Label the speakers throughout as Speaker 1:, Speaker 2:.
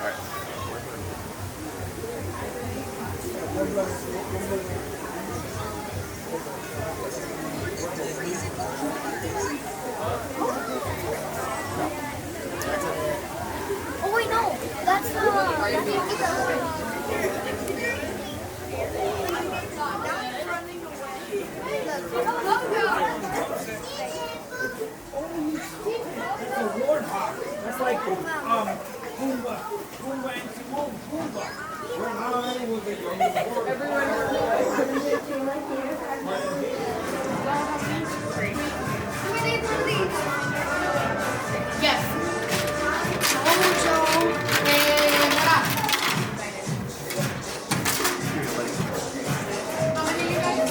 Speaker 1: Oh wait, no, that's the.
Speaker 2: That's like Pumbaa and Timon. Pumbaa. When I was a young boy.
Speaker 1: Yes. Mojo and Rock. How many you guys?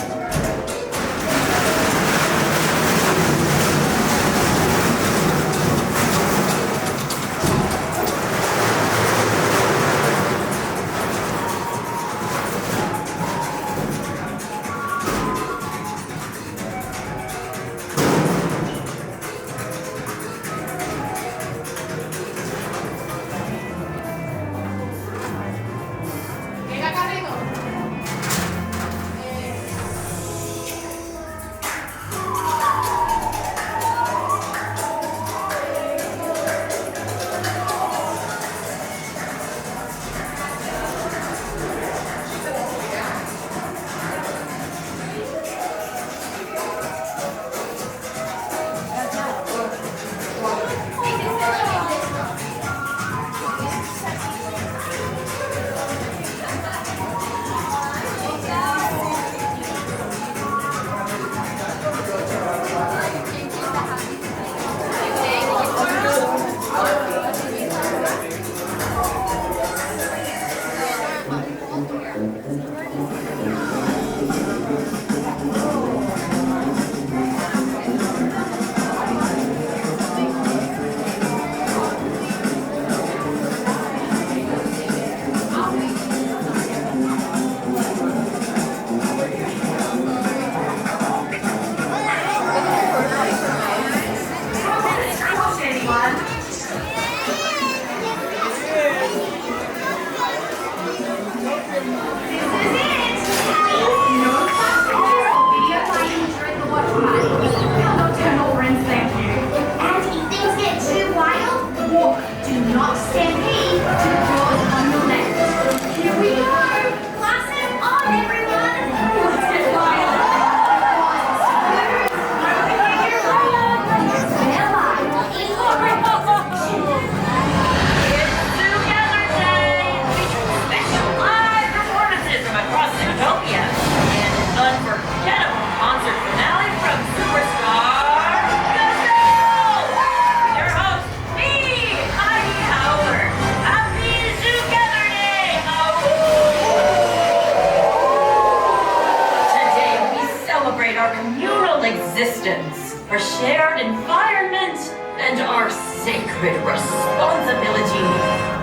Speaker 3: our shared environment, and our sacred responsibility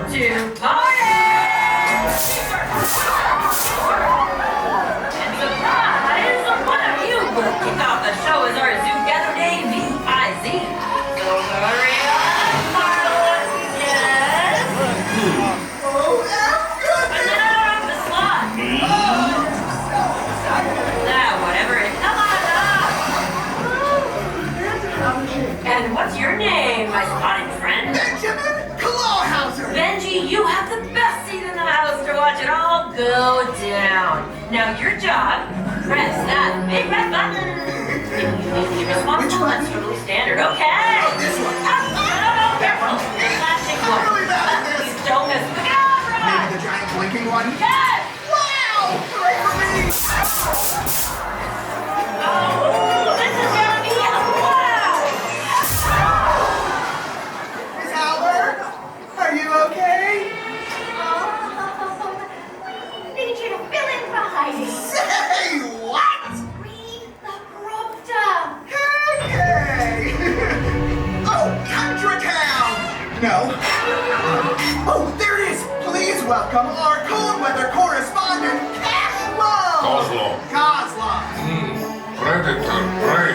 Speaker 3: to party! And surprise, one of you will kick off the show as our Zoogether Day VIZ. So hurry up, marvelous guests!
Speaker 4: Oh,
Speaker 3: No, the slot. Now, whatever it is, come on up! And what's your name, my spotted friend?
Speaker 4: Benjamin Clawhauser!
Speaker 3: Benji, you have the best seat in the house to watch it all go down. Now your job, press that big red button. If you need to be responsible, that's totally standard. Okay.
Speaker 4: Oh, this one.
Speaker 3: No, careful. The flashing one.
Speaker 4: I'm really bad at this.
Speaker 3: Please don't miss the camera.
Speaker 4: Maybe the giant blinking one?
Speaker 3: Yes.
Speaker 4: Wow! Hooray for me!
Speaker 3: Oh, this is gonna be a wow.
Speaker 4: Miss Howard? Are you okay?
Speaker 1: Need you to fill in for Heidi.
Speaker 4: Say what?
Speaker 1: Read the prompter.
Speaker 4: Hey! Oh, Country Town! No. Oh, there it is! Please welcome our cold weather correspondent, Cashflow!
Speaker 5: Kozlov.
Speaker 4: Kozlov.
Speaker 5: Predator, prey,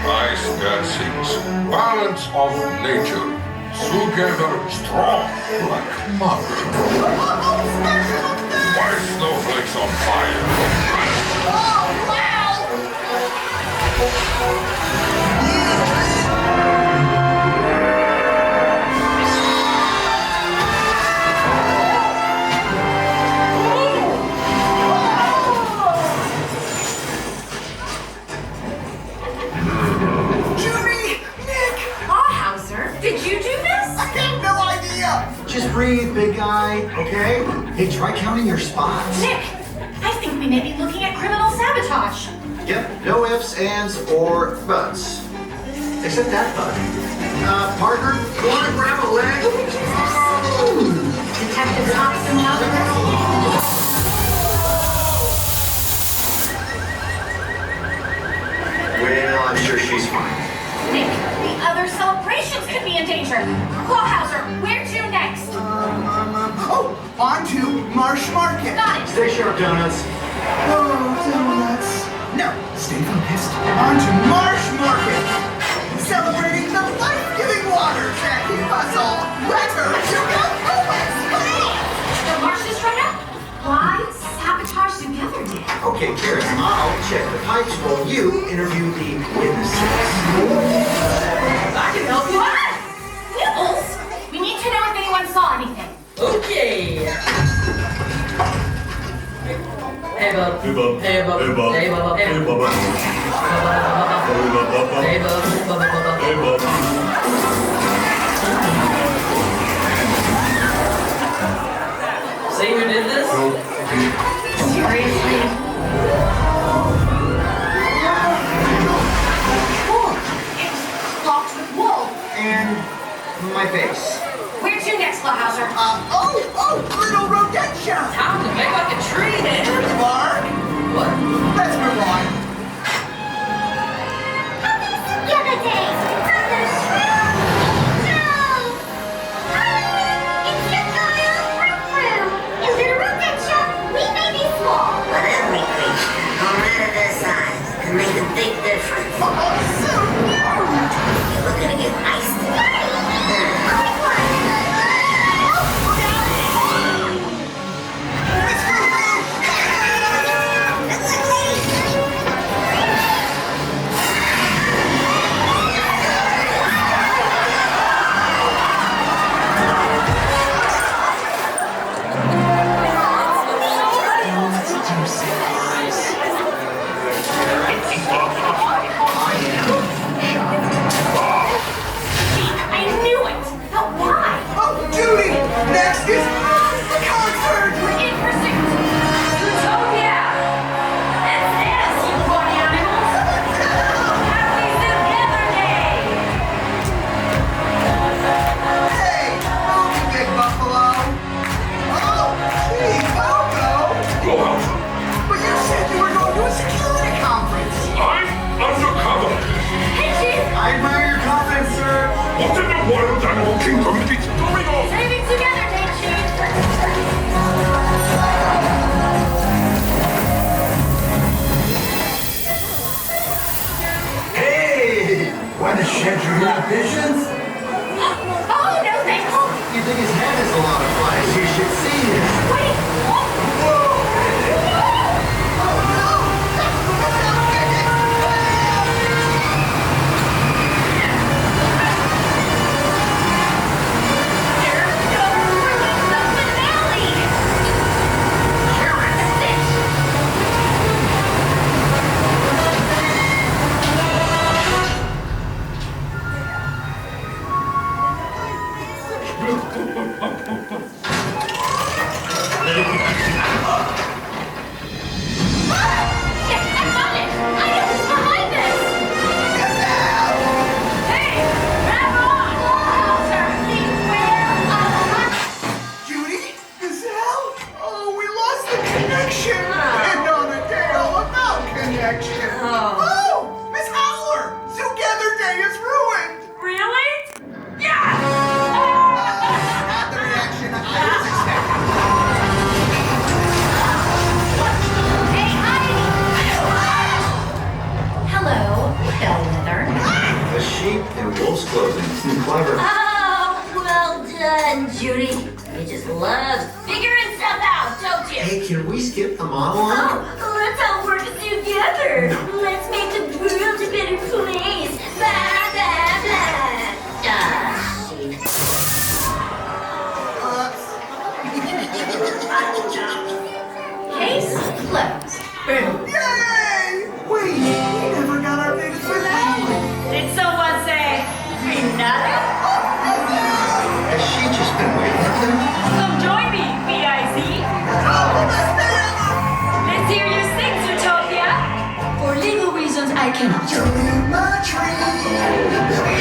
Speaker 5: ice dancings, balance of nature.
Speaker 2: Zoogether strong like mud. Why snowflakes on fire?
Speaker 4: Judy! Nick!
Speaker 3: Clawhauser, did you do this?
Speaker 4: I have no idea! Just breathe, big guy, okay? Hey, try counting your spots.
Speaker 1: Nick, I think we may be looking at criminal sabotage.
Speaker 4: Yep, no ifs, ands, or buts. Except that bud. Partner, you wanna grab a leg?
Speaker 1: Detective Thompson now investigating.
Speaker 4: Well, I'm sure she's fine.
Speaker 1: Nick, the other celebrations could be in danger. Clawhauser, where to next?
Speaker 4: Oh, on to Marsh Market.
Speaker 1: Got it.
Speaker 4: Stay sharp, donuts. Oh, donuts. No, stay focused. On to Marsh Market. Celebrating the life-giving waters that keep us all wetter to go
Speaker 1: The marsh is right up. Why sabotage Zoogether Day?
Speaker 4: Okay, Carrots, I'll check the pipes while you interview the witnesses.
Speaker 3: I can help you out.
Speaker 1: Nibbles? We need to know if anyone saw anything.
Speaker 3: Okay. Hey, bub.
Speaker 5: Hey, bub.
Speaker 3: Hey, bub.
Speaker 5: Hey, bub.
Speaker 3: Hey, bub.
Speaker 5: Hey, bubba. Hey, bubba.
Speaker 3: Hey, bub.
Speaker 5: Hey, bub.
Speaker 3: See who did this?
Speaker 1: Seriously? Wool. It's blocked with wool.
Speaker 4: And my face.
Speaker 1: Where to next, Clawhauser?
Speaker 4: Little rodentia!
Speaker 3: Time to make like a tree, man.
Speaker 4: Mark,
Speaker 3: What?
Speaker 4: let's move on.
Speaker 1: Zoogether Day! On the shroud! No! It's your child, Fruit. A little rodentia. We may be small.
Speaker 6: But every creature, no matter their size, can make a big difference.
Speaker 4: Oh, so cute!
Speaker 6: You're looking to get iced.
Speaker 1: I knew it! But why?
Speaker 4: Oh, Judy! Next is the concert!
Speaker 1: We're in pursuit!
Speaker 3: Zootopia! It's this, you funny animals! Happy Zootgether Day!
Speaker 4: Hey, movie, big buffalo! Oh, gee, Bobo!
Speaker 2: Clawhauser,
Speaker 4: But you said you were going to a security conference!
Speaker 2: I'm undercover.
Speaker 1: Hey, Chief!
Speaker 4: I admire your confidence, sir!
Speaker 2: What in the wild animal kingdom is going on?
Speaker 1: Saving Zoogether Day, Chief!
Speaker 4: Hey! Want to shed your inhibitions?
Speaker 1: Oh, no thanks!
Speaker 4: You think his head is a lot of fun? You should see it!
Speaker 1: Wait! They're gonna ruin the finale! I found it! I know who's behind this! Hey! Grab on! Clawhauser, beware of
Speaker 4: Judy? Gazelle? Oh, we lost the connection! And on a day all about connection! Oh, Miss Howler! Zoogether Day is ruined!
Speaker 3: Really? Yes!
Speaker 4: Not the reaction I was expecting.
Speaker 3: and Judy. You just love figuring stuff out, don't you?
Speaker 7: Hey, can we skip the monologue?
Speaker 3: Oh, let's all work together. Let's make the world a better place. Blah, blah, blah. Case closed. Boom.
Speaker 4: Yay! We never got our big finale.
Speaker 3: Did someone say another?
Speaker 7: Has she just been waiting for them?
Speaker 3: Come join me, PIC. Let's hear you sing, Zootopia. For legal reasons, I cannot.
Speaker 4: You're in my tree.